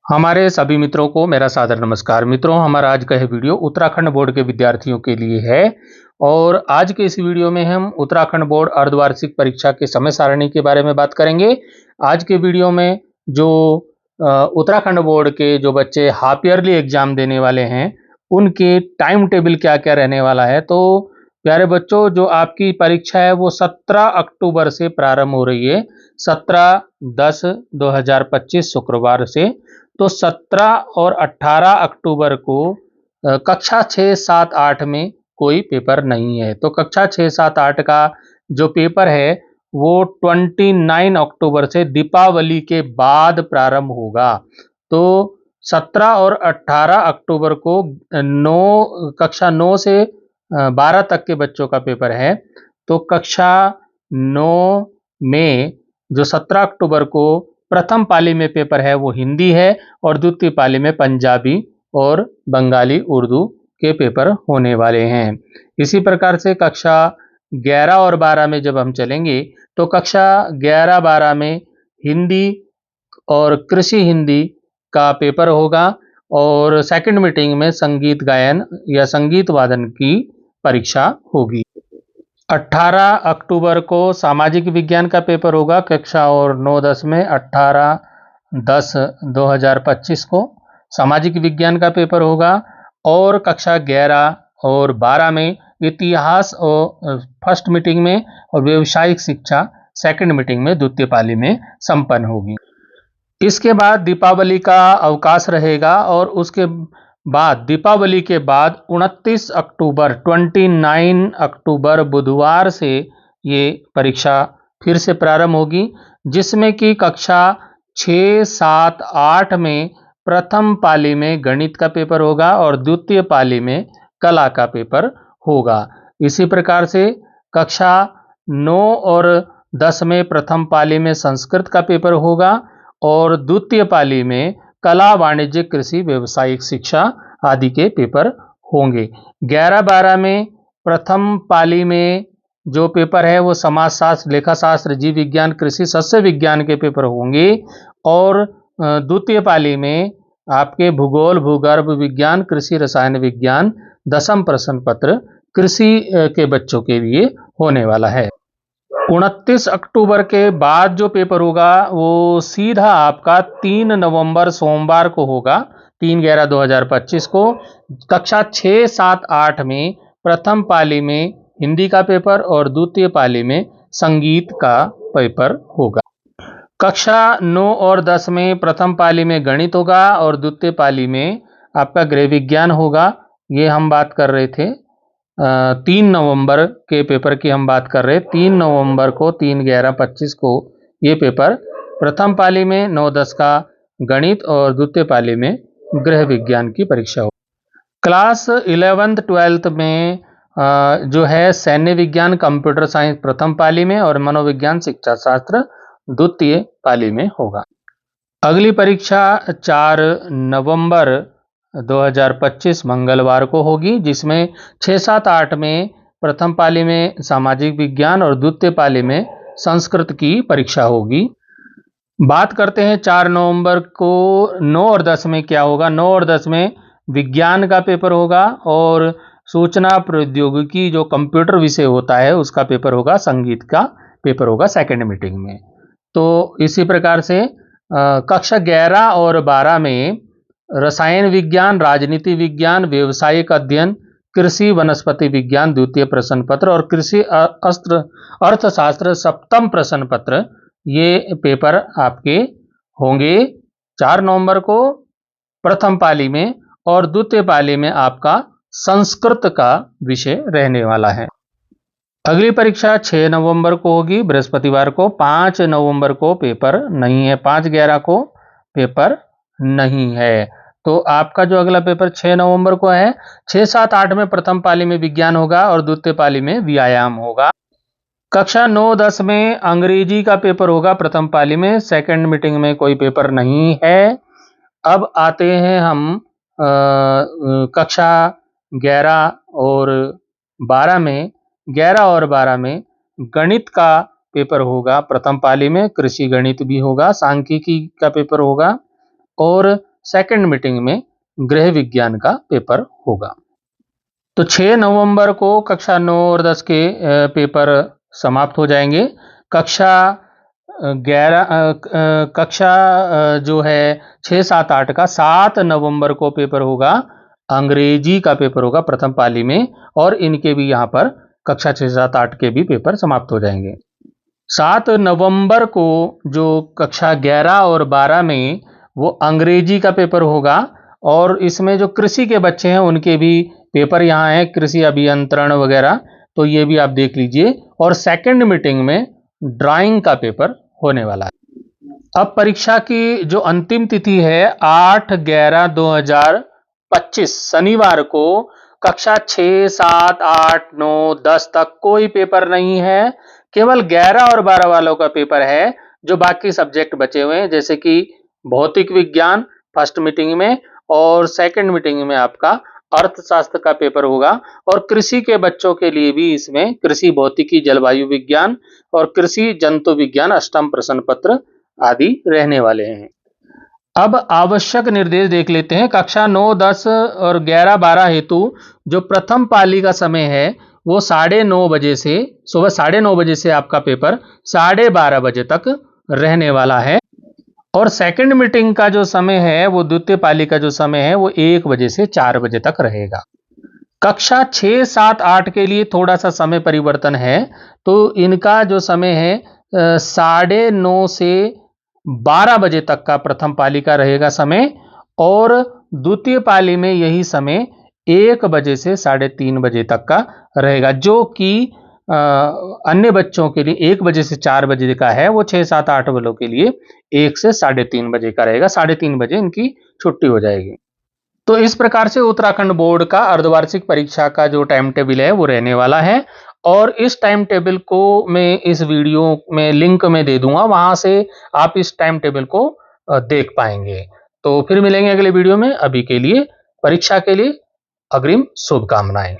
हमारे सभी मित्रों को मेरा सादर नमस्कार। मित्रों, हमारा आज का यह वीडियो उत्तराखंड बोर्ड के विद्यार्थियों के लिए है और आज के इस वीडियो में हम उत्तराखंड बोर्ड अर्धवार्षिक परीक्षा के समय सारणी के बारे में बात करेंगे। आज के वीडियो में जो उत्तराखंड बोर्ड के जो बच्चे हाफ ईयरली एग्जाम देने वाले हैं उनके टाइम टेबल क्या क्या रहने वाला है। तो प्यारे बच्चों, जो आपकी परीक्षा है वो 17 अक्टूबर से प्रारंभ हो रही है, 17/10/2025 शुक्रवार से। तो 17 और 18 अक्टूबर को कक्षा 6, 7, 8 में कोई पेपर नहीं है। तो कक्षा 6, 7, 8 का जो पेपर है वो 29 अक्टूबर से दीपावली के बाद प्रारंभ होगा। तो 17 और 18 अक्टूबर को कक्षा 9 से 12 तक के बच्चों का पेपर है। तो कक्षा 9 में जो 17 अक्टूबर को प्रथम पाली में पेपर है वो हिंदी है और द्वितीय पाली में पंजाबी और बंगाली उर्दू के पेपर होने वाले हैं। इसी प्रकार से कक्षा 11 और 12 में जब हम चलेंगे तो कक्षा 11-12 में हिंदी और कृषि हिंदी का पेपर होगा और सेकंड मीटिंग में संगीत गायन या संगीत वादन की परीक्षा होगी। 18 अक्टूबर को सामाजिक विज्ञान का पेपर होगा कक्षा और 9-10 में। 18/10/2025 को सामाजिक विज्ञान का पेपर होगा और कक्षा 11 और 12 में इतिहास और फर्स्ट मीटिंग में और व्यवसायिक शिक्षा सेकंड मीटिंग में द्वितीय पाली में संपन्न होगी। इसके बाद दीपावली का अवकाश रहेगा और उसके बाद दीपावली के बाद 29 अक्टूबर बुधवार से ये परीक्षा फिर से प्रारंभ होगी, जिसमें कि कक्षा 6, 7, 8 में प्रथम पाली में गणित का पेपर होगा और द्वितीय पाली में कला का पेपर होगा। इसी प्रकार से कक्षा 9 और 10 में प्रथम पाली में संस्कृत का पेपर होगा और द्वितीय पाली में कला, वाणिज्य, कृषि, व्यवसायिक शिक्षा आदि के पेपर होंगे। 11-12 में प्रथम पाली में जो पेपर है वो समाजशास्त्र, लेखाशास्त्र, जीव विज्ञान, कृषि, सस्य विज्ञान के पेपर होंगे और द्वितीय पाली में आपके भूगोल, भूगर्भ विज्ञान, कृषि, रसायन विज्ञान, दसम प्रश्न पत्र कृषि के बच्चों के लिए होने वाला है। 29 अक्टूबर के बाद जो पेपर होगा वो सीधा आपका 3 नवंबर सोमवार को होगा, 3/11/2025 को कक्षा 6, 7, 8 में प्रथम पाली में हिंदी का पेपर और द्वितीय पाली में संगीत का पेपर होगा। कक्षा 9 और 10 में प्रथम पाली में गणित होगा और द्वितीय पाली में आपका गृह विज्ञान होगा। ये हम बात कर रहे थे 3 नवंबर के पेपर की हम बात कर रहे हैं। 3 नवंबर को 3/11/25 को ये पेपर प्रथम पाली में 9-10 का गणित और द्वितीय पाली में गृह विज्ञान की परीक्षा हो। क्लास 11th-12th में जो है सैन्य विज्ञान, कंप्यूटर साइंस प्रथम पाली में और मनोविज्ञान, शिक्षा शास्त्र द्वितीय पाली में होगा। अगली परीक्षा 4 नवंबर 2025 मंगलवार को होगी, जिसमें 6, 7, 8 में प्रथम पाली में सामाजिक विज्ञान और द्वितीय पाली में संस्कृत की परीक्षा होगी। बात करते हैं 4 नवंबर को 9 और 10 में क्या होगा। 9 और 10 में विज्ञान का पेपर होगा और सूचना प्रौद्योगिकी जो कंप्यूटर विषय होता है उसका पेपर होगा, संगीत का पेपर होगा सेकंड मीटिंग में। तो इसी प्रकार से कक्षा 11 और 12 में रसायन विज्ञान, राजनीति विज्ञान, व्यावसायिक अध्ययन, कृषि, वनस्पति विज्ञान द्वितीय प्रश्न पत्र और कृषि अर्थशास्त्र सप्तम प्रश्न पत्र ये पेपर आपके होंगे 4 नवंबर को प्रथम पाली में और द्वितीय पाली में आपका संस्कृत का विषय रहने वाला है। अगली परीक्षा 6 नवंबर को होगी, बृहस्पतिवार को। 5 नवंबर को पेपर नहीं है, 5/11 को पेपर नहीं है। तो आपका जो अगला पेपर 6 नवंबर को है, 6, 7, 8 में प्रथम पाली में विज्ञान होगा और द्वितीय पाली में व्यायाम होगा। कक्षा 9, 10 में अंग्रेजी का पेपर होगा प्रथम पाली में, सेकंड मीटिंग में कोई पेपर नहीं है। अब आते हैं हम कक्षा 11 और 12 में। 11 और 12 में गणित का पेपर होगा प्रथम पाली में, कृषि गणित भी होगा, सांख्यिकी का पेपर होगा और सेकंड मीटिंग में गृह विज्ञान का पेपर होगा। तो 6 नवंबर को कक्षा 9 और 10 के पेपर समाप्त हो जाएंगे। कक्षा 11 जो है 6, 7, 8 का 7 नवंबर को पेपर होगा। अंग्रेजी का पेपर होगा प्रथम पाली में, और इनके भी यहाँ पर कक्षा 6, 7, 8 के भी पेपर समाप्त हो जाएंगे। 7 नवंबर को जो कक्षा 11 और 12 में वो अंग्रेजी का पेपर होगा, और इसमें जो कृषि के बच्चे हैं उनके भी पेपर यहाँ है, कृषि अभियंत्रण वगैरह, तो ये भी आप देख लीजिए। और सेकंड मीटिंग में ड्राइंग का पेपर होने वाला है। अब परीक्षा की जो अंतिम तिथि है 8/11/2025 शनिवार को कक्षा 6, 7, 8, 9, 10 तक कोई पेपर नहीं है। केवल 11 और 12 वालों का पेपर है। जो बाकी सब्जेक्ट बचे हुए हैं जैसे कि भौतिक विज्ञान फर्स्ट मीटिंग में, और सेकंड मीटिंग में आपका अर्थशास्त्र का पेपर होगा। और कृषि के बच्चों के लिए भी इसमें कृषि भौतिकी, जलवायु विज्ञान और कृषि जंतु विज्ञान अष्टम प्रश्न पत्र आदि रहने वाले हैं। अब आवश्यक निर्देश देख लेते हैं। कक्षा 9, 10 और 11, 12 हेतु जो प्रथम पाली का समय है वो 9:30 बजे से, सुबह 9:30 बजे से आपका पेपर 12:30 बजे तक रहने वाला है। और सेकंड मीटिंग का जो समय है वो द्वितीय पाली का जो समय है वो 1 बजे से 4 बजे तक रहेगा। कक्षा 6, 7, 8 के लिए थोड़ा सा समय परिवर्तन है। तो इनका जो समय है 9:30 से 12 बजे तक का प्रथम पाली का रहेगा समय, और द्वितीय पाली में यही समय 1 बजे से 3:30 बजे तक का रहेगा। जो कि अन्य बच्चों के लिए 1 बजे से 4 बजे का है, वो 6, 7, 8 वालों के लिए 1 से 3:30 बजे का रहेगा। 3:30 बजे इनकी छुट्टी हो जाएगी। तो इस प्रकार से उत्तराखंड बोर्ड का अर्धवार्षिक परीक्षा का जो टाइम टेबल है वो रहने वाला है। और इस टाइम टेबल को मैं इस वीडियो में लिंक में दे दूंगा, वहां से आप इस टाइम टेबल को देख पाएंगे। तो फिर मिलेंगे अगले वीडियो में। अभी के लिए परीक्षा के लिए अग्रिम शुभकामनाएं।